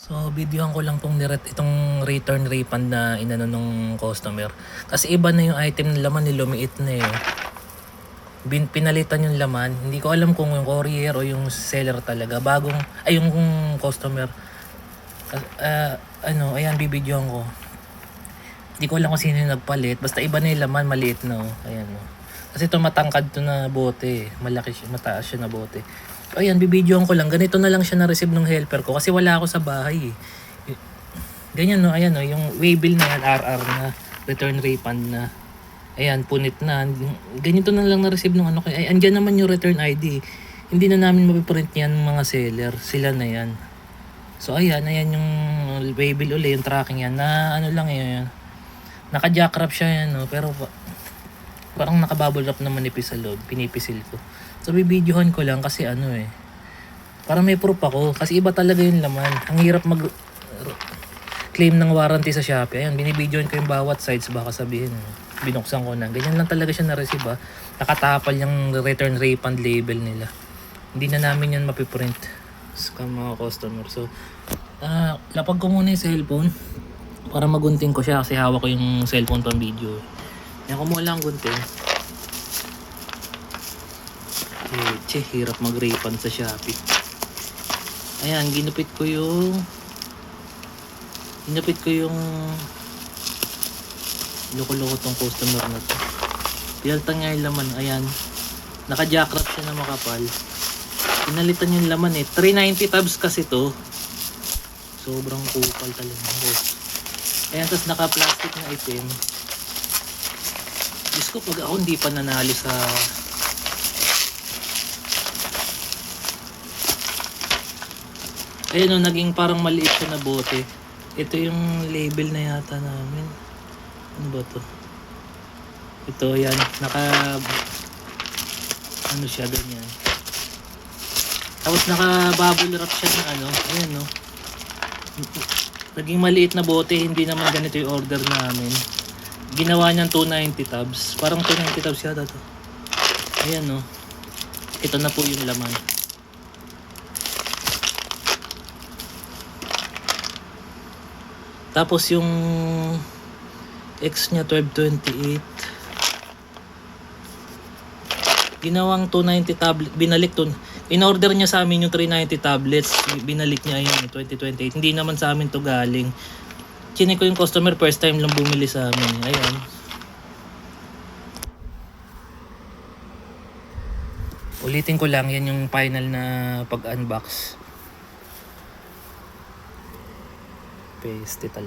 So, videohan ko lang itong return refund na inano nung customer. Kasi iba na yung item na laman, lumiit na eh. Pinalitan yung laman. Hindi ko alam kung yung courier o yung seller talaga. Yung customer. Ayan, bibidyohan ko. Hindi ko alam kung sino yung nagpalit. Basta iba na yung laman, maliit na oh. Ayan oh. Kasi ito matangkad to na bote. Malaki siya, mataas siya na bote. Ayan, bibidyohan ko lang. Ganito na lang siya na-receive ng helper ko kasi wala ako sa bahay eh. Ganyan no, ayan no, yung waybill na yan, RR na, return refund na. Ayan, punit na. Ganito na lang na-receive ng ano. Ay, andyan naman yung return ID. Hindi na namin mapiprint yan ng mga seller. Sila na yan. So ayan yung waybill uli, yung tracking yan. Na ano lang yan. Naka-jackrap siya yan no, pero parang nakabubble wrap na manipis sa loob. Pinipisil ko. So bibidyohan ko lang kasi para may proof ako. Kasi iba talaga yung laman. Ang hirap claim ng warranty sa Shopee. Ayan, binibidyohan ko yung bawat sides. Baka sabihin, binuksan ko na. Ganyan lang talaga siya na-receive ha. Nakatapal yung return refund label nila. Hindi na namin yan mapiprint. Scam mga customer. So, lapag ko muna yung cellphone para magunting ko siya kasi hawak ko yung cellphone pang video. Yan, kumuha lang gunting. Hirap mag-refund sa Shopee. Ayan, ginupit ko yung loko-loko tong customer na to. Pinalitan nga yung laman. Ayan, naka-jackrap siya na makapal. Pinalitan yung laman eh. 390 tabs kasi to. Sobrang kupal talaga. Ayan, tapos naka-plastic na item. Diyos ko, pag ako hindi pa nanalo sa ayan o, naging parang maliit siya na bote. Ito yung label na yata namin. Ano ba to? Ito yan, ano siya, ganyan. Tapos naka-bubble wrap siya ng ano, ayan no. Naging maliit na bote, hindi naman ganito yung order namin. Ginawa niyang 290 tabs. Parang 290 tabs yata to. Ayan no. Ito na po yung laman. Tapos yung X niya 1228. Ginawang 290 tablet, binalik to. In-order niya sa amin yung 390 tablets, binalik niya yung 2028. Hindi naman sa amin to galing. Chinek ko yung customer, first time lang bumili sa amin. Ayan. Ulitin ko lang, yan yung final na pag-unbox. Paste talaga.